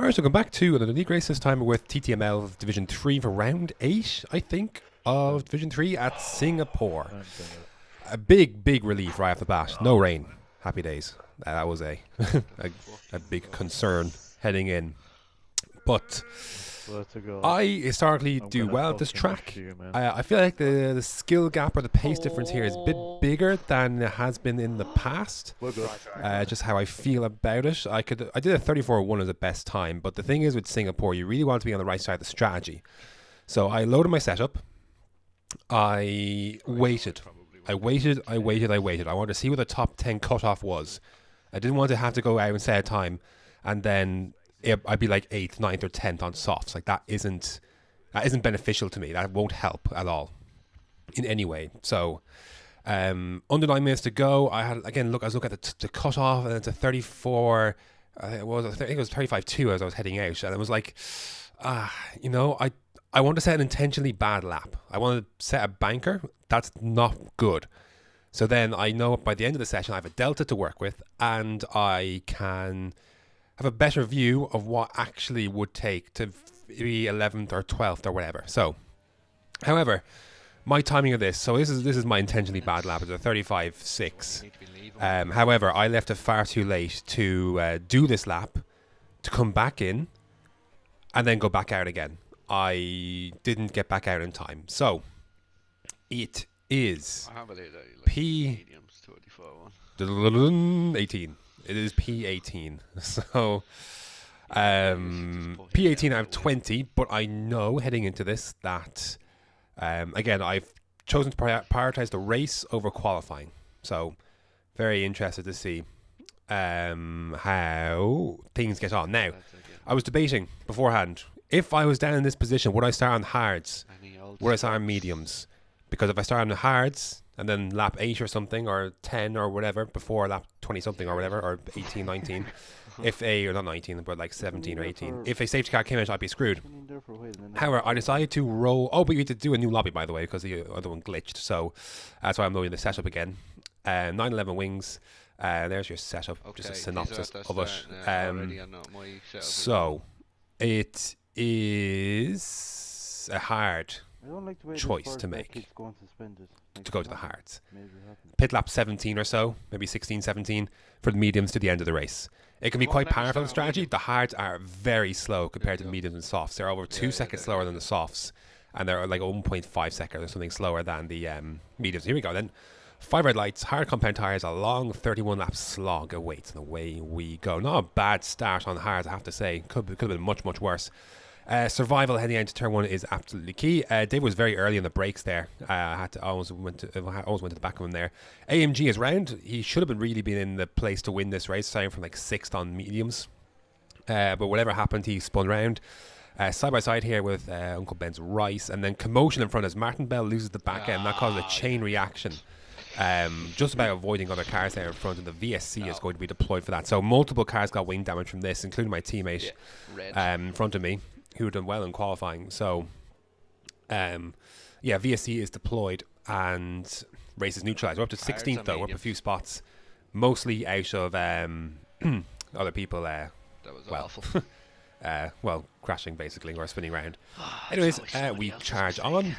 Alright, so come back to the league race this time with TTML Division 3 for round 8, I think, of Division 3 at Singapore. A big relief right off the bat. No rain. Happy days. That was a big concern heading in. But I historically do well at this track. I feel like the skill gap or the pace difference here is a bit bigger than it has been in the past. Just how I feel about it. I did a 34.1 as a best time, but the thing is with Singapore, you really want to be on the right side of the strategy. So I loaded my setup. I waited. I wanted to see what the top 10 cutoff was. I didn't want to have to go out and set a time and then I'd be like 8th, 9th, or 10th on softs. Like that isn't beneficial to me. That won't help at all in any way. So under 9 minutes to go, I was looking at the cutoff, and it's a 34. I think it was 35.2 as I was heading out, and it was like, I want to set an intentionally bad lap. I want to set a banker. That's not good. So then I know by the end of the session I have a delta to work with, and I can have a better view of what actually would take to be 11th or 12th or whatever. So, however, my timing of this, so this is my intentionally bad lap. It's a 35.6. However, I left it far too late to do this lap, to come back in, and then go back out again. I didn't get back out in time. So, it is P18. It is P18. So, P18 out of 20, but I know heading into this that, again, I've chosen to prioritize the race over qualifying. So, very interested to see how things get on. Now, I was debating beforehand, if I was down in this position, would I start on hards? Would I start on mediums? Because if I start on the hards and then lap 8 or something, or 10 or whatever, before lap 20 something or whatever, or 18, 19, or not 19, but like 17 or 18, if a safety car came out, I'd be screwed. However, I decided to roll. Oh, but you had to do a new lobby, by the way, because the other one glitched. So that's why I'm loading the setup again. 911 wings. There's your setup, just a synopsis of it. So it is a hard choice to make to go to the hards. Pit lap 17 or so, maybe 16, 17 for the mediums to the end of the race. It can be quite powerful strategy. The hards are very slow compared to the mediums and softs. They're over 2 seconds slower than the softs, and they're like 1.5 seconds or something slower than the mediums. Here we go then. 5 red lights, hard compound tyres, a long 31 lap slog awaits, and away we go. Not a bad start on hards, I have to say. Could have been much worse. Survival heading into turn 1 is absolutely key. Dave was very early in the brakes there. I almost went to the back of him there. AMG is round. He should have really been in the place to win this race, starting from like 6th on mediums. But whatever happened, he spun round. Side by side here with Uncle Ben's Rice, and then commotion in front as Martin Bell loses the back end. That causes a chain reaction. Just about avoiding other cars there in front, and the VSC is going to be deployed for that. So multiple cars got wing damage from this, including my teammate in front of me, who had done well in qualifying. So, VSC is deployed and race is neutralized. We're up to 16th though. We're up a few spots, mostly out of other people. That was awful. Crashing basically or spinning around. Anyways, we charge on.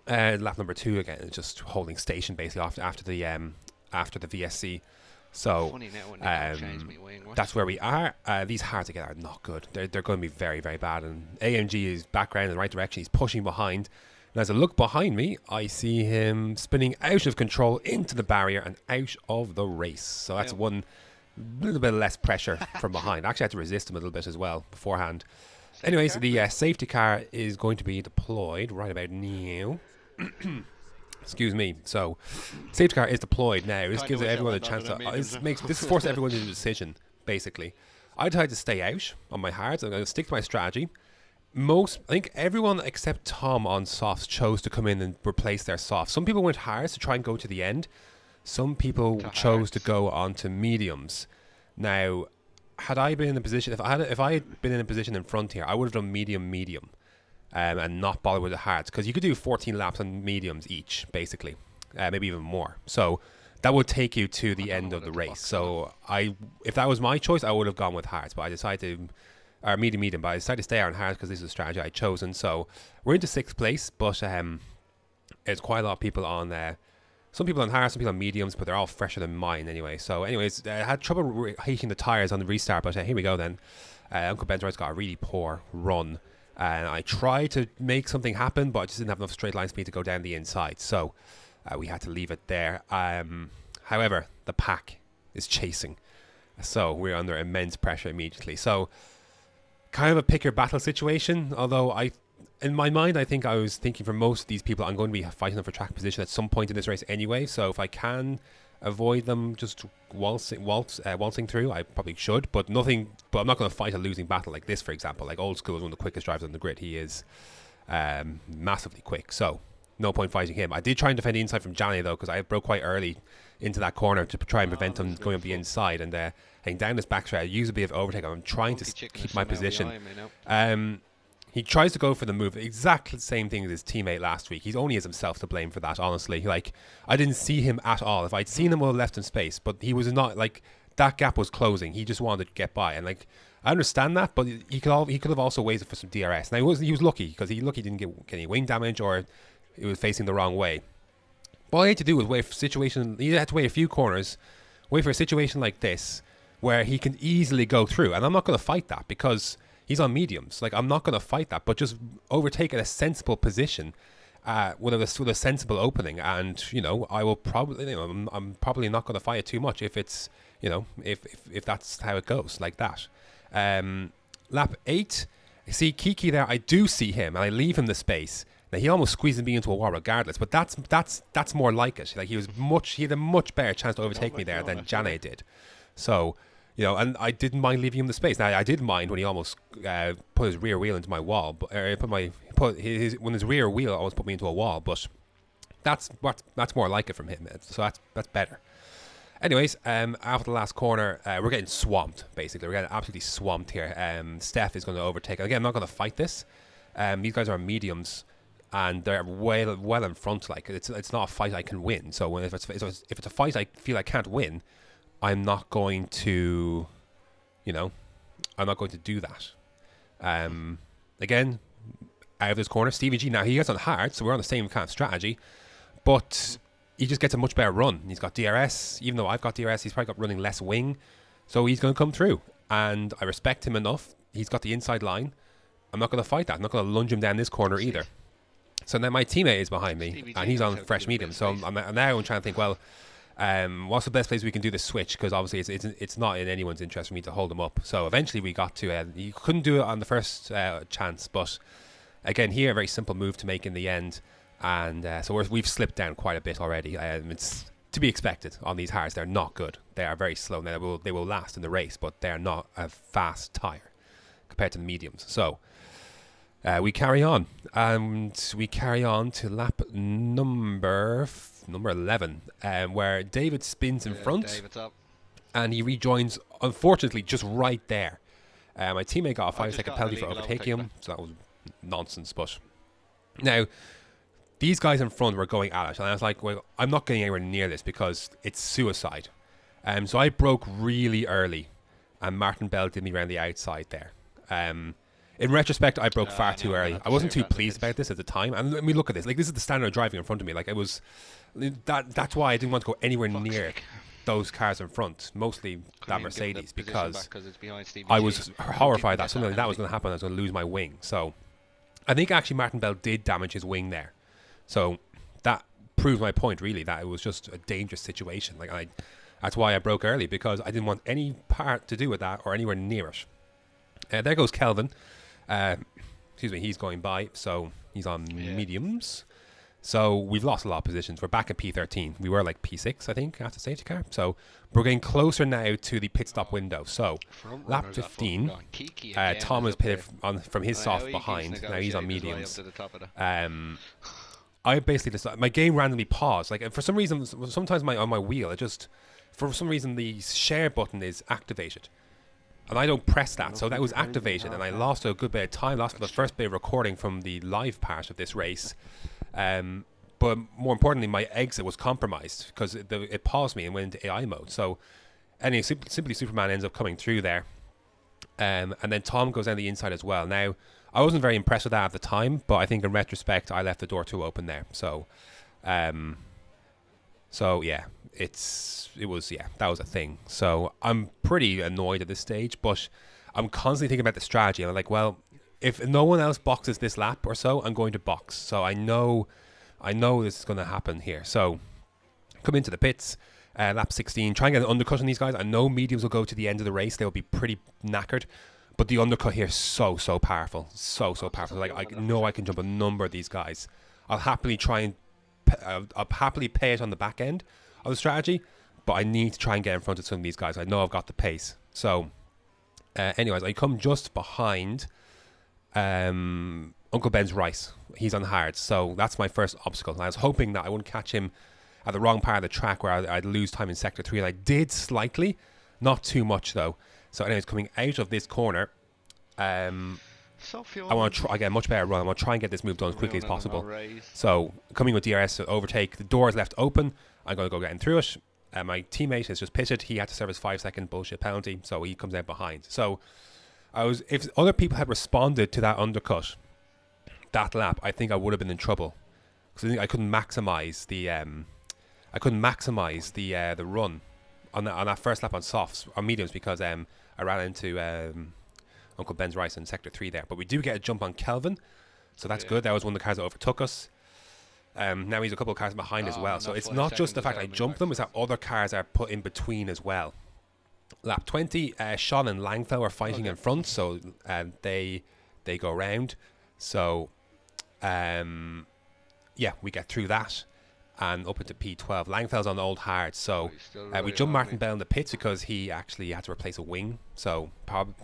Lap number 2 again is just holding station basically after the VSC. So that's where we are. These hards again are not good. They're going to be very bad. And AMG is background in the right direction. He's pushing behind. And as I look behind me, I see him spinning out of control into the barrier and out of the race. So that's one little bit less pressure from behind. I actually had to resist him a little bit as well beforehand. Anyways, the safety car is going to be deployed right about now. Excuse me. So, safety car is deployed now. This gives everyone a chance to. This forces everyone to do a decision. Basically, I decided to stay out on my hards. I'm going to stick to my strategy. I think everyone except Tom on softs chose to come in and replace their softs. Some people went hards to try and go to the end. Some people chose to go on to mediums. Now, had I been in a position, if I had been in a position in front here, I would have done medium, and not bother with the hards, because you could do 14 laps on mediums each, basically, maybe even more. So that would take you to the end of the race. So if that was my choice, I would have gone with hards, but I decided to or medium, but I decided to stay on hard because this is the strategy I'd chosen. So we're into 6th place, but there's quite a lot of people on there. Some people on hard, some people on mediums, but they're all fresher than mine anyway. So anyways, I had trouble heating the tyres on the restart, but here we go then. Uncle Ben's got a really poor run. And I tried to make something happen, but I just didn't have enough straight line speed to go down the inside. So we had to leave it there. However, the pack is chasing. So we're under immense pressure immediately. So kind of a pick your battle situation, although in my mind, I think I was thinking for most of these people, I'm going to be fighting them for track position at some point in this race anyway. So if I can avoid them just waltzing through, I probably should. But I'm not going to fight a losing battle like this, for example. Like Old School is one of the quickest drivers on the grid. He is massively quick. So no point fighting him. I did try and defend the inside from Johnny, though, because I broke quite early into that corner to try and prevent him going up the inside. And heading down this back straight, I use a bit of overtake. I'm trying to keep my position. He tries to go for the move, exactly the same thing as his teammate last week. He's only has himself to blame for that, honestly. Like, I didn't see him at all. If I'd seen him, I would have left him space. But he was not, like, that gap was closing. He just wanted to get by. And, like, I understand that, but he could have also waited for some DRS. Now, he was lucky, because he didn't get any wing damage or he was facing the wrong way. But all he had to do was wait for a situation. He had to wait a few corners, wait for a situation like this, where he can easily go through. And I'm not going to fight that, because he's on mediums. Like, I'm not going to fight that, but just overtake at a sensible position with a sensible opening. And, I will probably, I'm probably not going to fight it too much if it's, if that's how it goes, like that. Lap 8, I see Kiki there. I do see him, and I leave him the space. Now, he almost squeezes me into a wall regardless, but that's more like it. Like, he had a much better chance to overtake me there than Jane did. So, and I didn't mind leaving him the space. Now, I did mind when he almost put his rear wheel into my wall, but when his rear wheel almost put me into a wall. But that's more like it from him. So that's better. Anyways, after the last corner, we're getting swamped. Basically, we're getting absolutely swamped here. Steph is going to overtake. Again, I'm not going to fight this. These guys are mediums, and they're well in front. Like, it's not a fight I can win. So if it's a fight I feel I can't win, I'm not going to, I'm not going to do that. Again, out of this corner, Stevie G, now he gets on hard, so we're on the same kind of strategy, but he just gets a much better run. He's got DRS, even though I've got DRS, he's probably got running less wing, so he's going to come through, and I respect him enough. He's got the inside line. I'm not going to fight that. I'm not going to lunge him down this corner either. So now my teammate is behind me, and he's on fresh medium, so I'm now trying to think, well, what's the best place we can do this switch? Because obviously it's not in anyone's interest for me to hold him up. So eventually we got to. You couldn't do it on the first chance, but again here a very simple move to make in the end, and so we've slipped down quite a bit already. It's to be expected on these hards. They're not good. They are very slow. Now they will last in the race, but they're not a fast tire compared to the mediums. So. We carry on, and we carry on to lap number 11, where David spins in front, David's up. and he rejoins, unfortunately, just right there. My teammate got a 5-second penalty for overtaking him, so that was nonsense. But now, these guys in front were going at it, and I was like, well, I'm not getting anywhere near this because it's suicide. So I broke really early, and Martin Bell did me around the outside there. In retrospect, I broke far too early. I wasn't too pleased about this at the time. And let me look at this. Like, this is the standard of driving in front of me. Like, it was... That's why I didn't want to go anywhere near those cars in front. Mostly that Mercedes. Because I was horrified that something like that was going to happen. I was going to lose my wing. So, I think actually Martin Bell did damage his wing there. So, that proved my point, really. That it was just a dangerous situation. Like, that's why I broke early. Because I didn't want any part to do with that or anywhere near it. There goes Kelvin. Excuse me, he's going by, so he's on mediums. So we've lost a lot of positions. We're back at P13. We were like P6, I think, after safety car. So we're getting closer now to the pit stop window. So lap 15, Tom was pitted from his soft behind. Now he's on mediums. I basically decided, my game randomly paused. Like, for some reason, sometimes on my wheel, for some reason the share button is activated. And I don't press that, so that was activated, and I lost a good bit of time, lost the first bit of recording from the live part of this race. But more importantly, my exit was compromised, because it paused me and went into AI mode. So, anyway, simply Superman ends up coming through there. And then Tom goes down the inside as well. Now, I wasn't very impressed with that at the time, but I think in retrospect, I left the door too open there. So yeah, that was a thing. So I'm pretty annoyed at this stage, but I'm constantly thinking about the strategy. And I'm like, well, if no one else boxes this lap or so, I'm going to box. So I know this is going to happen here. So come into the pits, lap 16, try and get an undercut on these guys. I know mediums will go to the end of the race. They'll be pretty knackered. But the undercut here is so powerful. So powerful. Like, I know I can jump a number of these guys. I'll happily I'll happily pay it on the back end of the strategy, but I need to try and get in front of some of these guys. I know I've got the pace. So, anyways, I come just behind Uncle Ben's rice. He's on hards, so that's my first obstacle. And I was hoping that I wouldn't catch him at the wrong part of the track where I'd lose time in Sector 3, and I did slightly. Not too much, though. So anyways, coming out of this corner, I want to try, again, much better run. I want to try and get this move done as quickly as possible. So coming with DRS to overtake, the door is left open. I'm going to go getting through it. My teammate has just pitted. He had to serve his 5-second bullshit penalty, so he comes out behind. So if other people had responded to that undercut that lap, I think I would have been in trouble, because I think I couldn't maximize the run on that first lap on softs, on mediums, because I ran into Uncle Ben's rice in Sector 3 there. But we do get a jump on Kelvin, so that's good. That was one of the cars that overtook us. Now he's a couple of cars behind as well. So it's not just the fact I jumped them, it's that other cars are put in between as well. Lap 20, Sean and Langfell are fighting in front, so they go round. So, yeah, we get through that and up into P12. Langfell's on old hard, so we jump Martin Bell in the pits because he actually had to replace a wing. So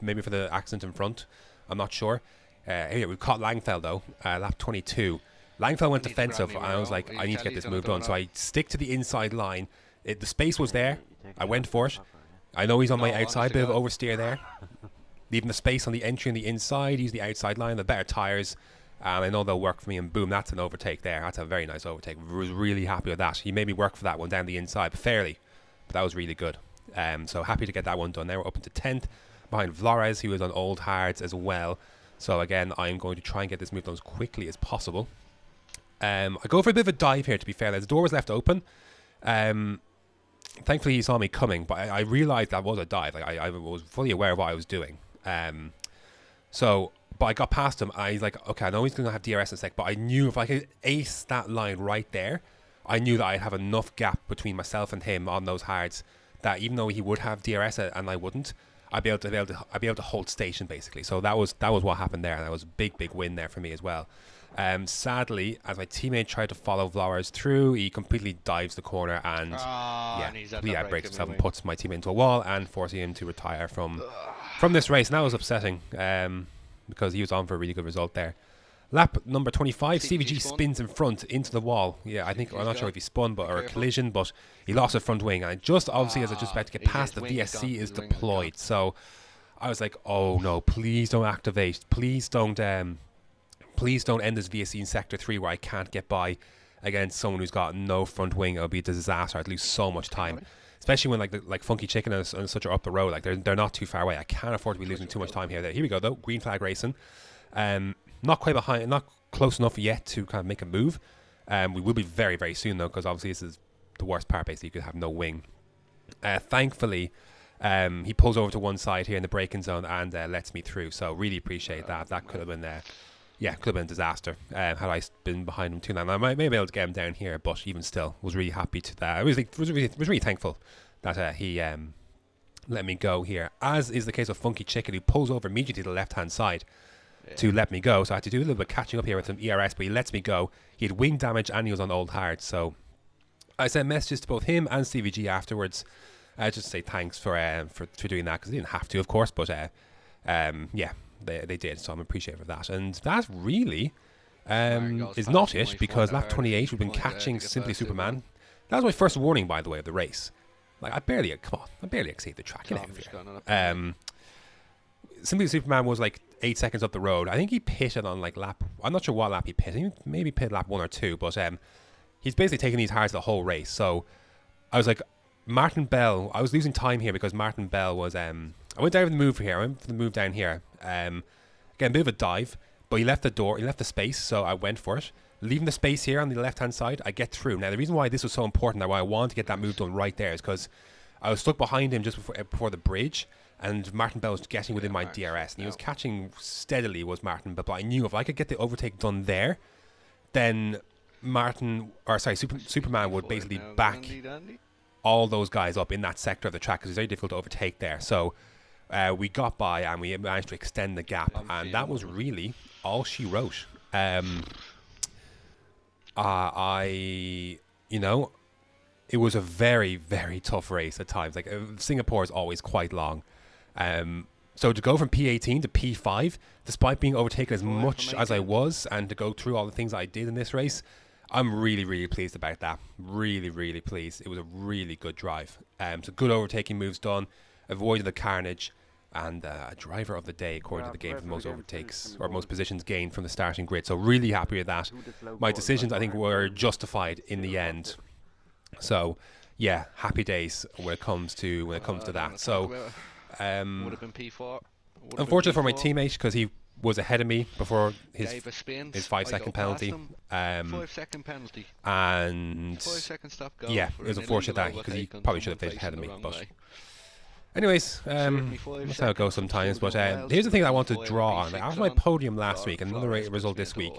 maybe for the accident in front, I'm not sure. Anyway, we caught Langfell though, lap 22. Langfell went defensive, and I was like, I need to get this move done. So I stick to the inside line. The space was there. I went for it. I know he's on my outside, bit of oversteer there. Leaving the space on the entry and the inside, use the outside line, the better tyres. And I know they'll work for me, and boom, that's an overtake there. That's a very nice overtake. I was really happy with that. He made me work for that one down the inside, but fairly. But that was really good. So happy to get that one done. Now we're up into 10th, behind Flores, who is on old hards as well. So again, I'm going to try and get this move done as quickly as possible. I go for a bit of a dive here, to be fair. The door was left open. Thankfully, he saw me coming, but I realised that was a dive. Like, I was fully aware of what I was doing. But I got past him. I was like, okay, I know he's going to have DRS in a sec, but I knew if I could ace that line right there, I knew that I'd have enough gap between myself and him on those hards that even though he would have DRS and I wouldn't, I'd be able to hold station basically. So that was what happened there, and that was a big win there for me as well. Sadly, as my teammate tried to follow Flores through, he completely dives the corner and completely breaks himself and puts my teammate into a wall and forcing him to retire from this race. And that was upsetting because he was on for a really good result there. Lap number 25, CVG spins in front into the wall. Yeah, I'm not sure if he spun or a collision, but he lost his front wing. And just obviously as I just about to get past, the VSC is deployed. So I was like, oh no, please don't activate. Please don't end this VSC in Sector 3 where I can't get by against someone who's got no front wing. It'll be a disaster. I'd lose so much time. Especially when like Funky Chicken and such are up the road. Like they're not too far away. I can't afford to be losing too much time here. Here we go though. Green flag racing. Not quite behind, not close enough yet to kind of make a move. We will be very, very soon though, because obviously this is the worst part. Basically, you could have no wing. Thankfully, he pulls over to one side here in the braking zone and lets me through. So really appreciate that. That could have been could have been a disaster had I been behind him too long. I might be able to get him down here, but even still, was really happy to that. I was really thankful that he let me go here. As is the case of Funky Chicken, who pulls over immediately to the left-hand side to let me go. So I had to do a little bit of catching up here with some ERS, but he lets me go. He had wing damage and he was on old hard. So I sent messages to both him and CVG afterwards. Just to say thanks for doing that, because they didn't have to, of course, but yeah. They did, so I'm appreciative of that. And that really is not it, because lap 28 we've been catching Simply Superman. That was my first warning, by the way, of the race. Like I barely exceeded the track. Get out of here. Simply Superman was like 8 seconds up the road. I think he pitted on like lap. I'm not sure what lap he pitted. He maybe pitted lap 1 or 2, but he's basically taking these hards the whole race. So I was like, Martin Bell. I was losing time here because Martin Bell was I went down for the move here. I went for the move down here. Again, a bit of a dive, but he left the space, so I went for it. Leaving the space here on the left-hand side, I get through. Now, the reason why this was so important, why I wanted to get that move done right there, is because I was stuck behind him just before the bridge, and Martin Bell was getting within my DRS, and he was catching steadily, was Martin Bell. But I knew if I could get the overtake done there, then Superman would basically back all those guys up in that sector of the track, because it's very difficult to overtake there. So we got by, and we managed to extend the gap, and that was really all she wrote. It was a very, very tough race at times. Like Singapore is always quite long. So to go from P18 to P5, despite being overtaken as much as I was, and to go through all the things I did in this race, I'm really, really pleased about that. Really, really pleased. It was a really good drive. So good overtaking moves done, avoided the carnage, and a driver of the day according to the game for the most overtakes or most positions gained from the starting grid. So really happy with that. My decisions, I think, were justified in the end. So yeah, happy days when it comes to that. So would have been P4. Unfortunate for my teammate, because he was ahead of me before his 5-second penalty. 5-second penalty. And 5 second stop go. Yeah, it was unfortunate that because he probably should have finished ahead of me. But anyways, that's how it goes sometimes. But here's the thing I want to draw on. Like, after my podium last week and another result this week,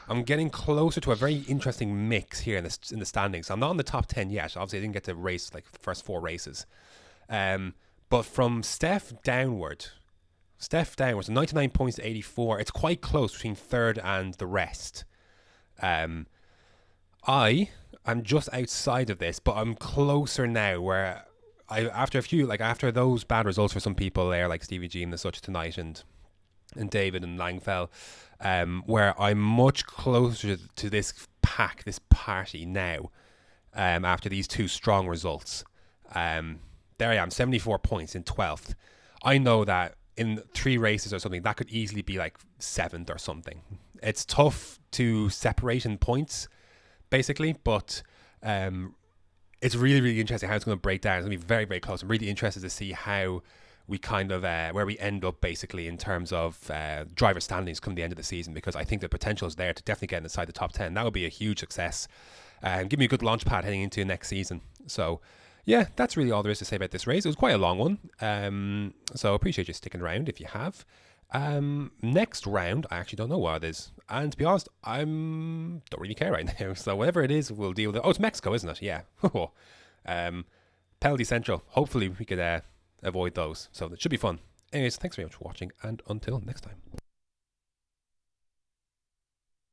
I'm getting closer to a very interesting mix here in the standings. I'm not in the top 10 yet. Obviously, I didn't get to race like the first 4 races. But from Steph downwards, 99 points to 84. It's quite close between third and the rest. I am just outside of this, but I'm closer now. Where after those bad results for some people there, like Stevie G and the such tonight, and David and Langfell, where I'm much closer to this party now. After these 2 strong results, there I am, 74 points in 12th. I know that in 3 races or something, that could easily be like 7th or something. It's tough to separate in points, basically, but it's really, really interesting how it's going to break down. It's going to be very, very close. I'm really interested to see how we kind of where we end up, basically, in terms of driver standings come the end of the season, because I think the potential is there to definitely get inside the top 10. That would be a huge success and give me a good launch pad heading into next season. So yeah, that's really all there is to say about this race. It was quite a long one, so I appreciate you sticking around if you have. Next round, I actually don't know what it is, and to be honest, I don't really care right now. So whatever it is, we'll deal with it. Oh, it's Mexico, isn't it? Yeah. Penalty Central. Hopefully we could avoid those, so it should be fun. Anyways, thanks very much for watching, and until next time.